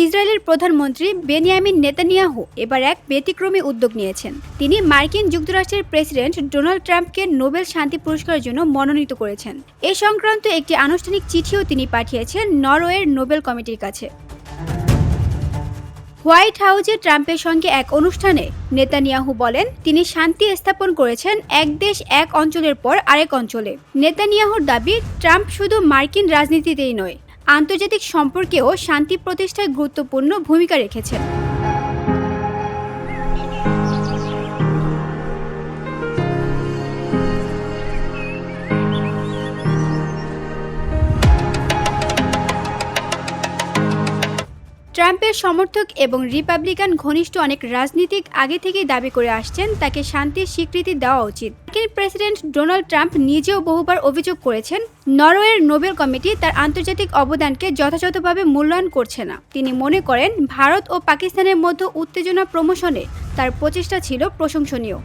ইসরায়েলের প্রধানমন্ত্রী Benjamin Netanyahu এবার এক ব্যতিক্রমী উদ্যোগ নিয়েছেন। তিনি মার্কিন যুক্তরাষ্ট্রের প্রেসিডেন্ট ডোনাল্ড ট্রাম্পকে নোবেল শান্তি পুরস্কারের জন্য মনোনীত করেছেন। এ সংক্রান্ত একটি আনুষ্ঠানিক চিঠিও তিনি পাঠিয়েছেন নরওয়ের নোবেল কমিটির কাছে। হোয়াইট হাউসে ট্রাম্পের সঙ্গে এক অনুষ্ঠানে নেতানিয়াহু বলেন, তিনি শান্তি স্থাপন করেছেন এক দেশ এক অঞ্চলের পর আরেক অঞ্চলে। নেতানিয়াহুর দাবি, ট্রাম্প শুধু মার্কিন রাজনীতিতেই নয়, আন্তর্জাতিক সম্পর্কেও শান্তি প্রতিষ্ঠায় গুরুত্বপূর্ণ ভূমিকা রেখেছেন। ট্রাম্পের সমর্থক এবং রিপাবলিকান ঘনিষ্ঠ অনেক রাজনীতিক আগে থেকেই দাবি করে আসছেন তাকে শান্তির স্বীকৃতি দেওয়া উচিত। মার্কিন প্রেসিডেন্ট ডোনাল্ড ট্রাম্প নিজেও বহুবার অভিযোগ করেছেন, নরওয়ের নোবেল কমিটি তার আন্তর্জাতিক অবদানকে যথাযথভাবে মূল্যায়ন করছে না। তিনি মনে করেন, ভারত ও পাকিস্তানের মধ্যে উত্তেজনা প্রশমনে তার প্রচেষ্টা ছিল প্রশংসনীয়।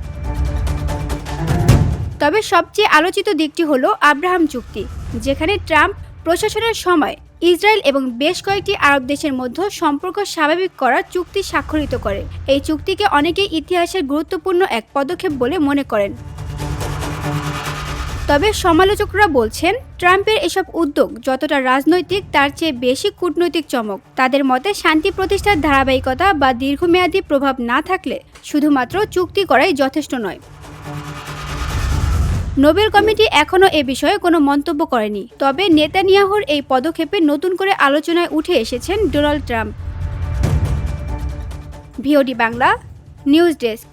তবে সবচেয়ে আলোচিত দিকটি হলো আব্রাহাম চুক্তি, যেখানে ট্রাম্প প্রশাসনের সময় ইসরায়েল এবং বেশ কয়েকটি আরব দেশের মধ্যে সম্পর্ক স্বাভাবিক করার চুক্তি স্বাক্ষরিত করে। এই চুক্তিকে অনেকেই ইতিহাসের গুরুত্বপূর্ণ এক পদক্ষেপ বলে মনে করেন। তবে সমালোচকরা বলছেন, ট্রাম্পের এসব উদ্যোগ যতটা রাজনৈতিক তার চেয়ে বেশি কূটনৈতিক চমক। তাদের মতে, শান্তি প্রতিষ্ঠার ধারাবাহিকতা বা দীর্ঘমেয়াদী প্রভাব না থাকলে শুধুমাত্র চুক্তি করাই যথেষ্ট নয়। নোবেল কমিটি এখনও এ বিষয়ে কোনো মন্তব্য করেনি। তবে নেতানিয়াহুর এই পদক্ষেপে নতুন করে আলোচনায় উঠে এসেছেন Donald Trump. VOD Bangla news desk.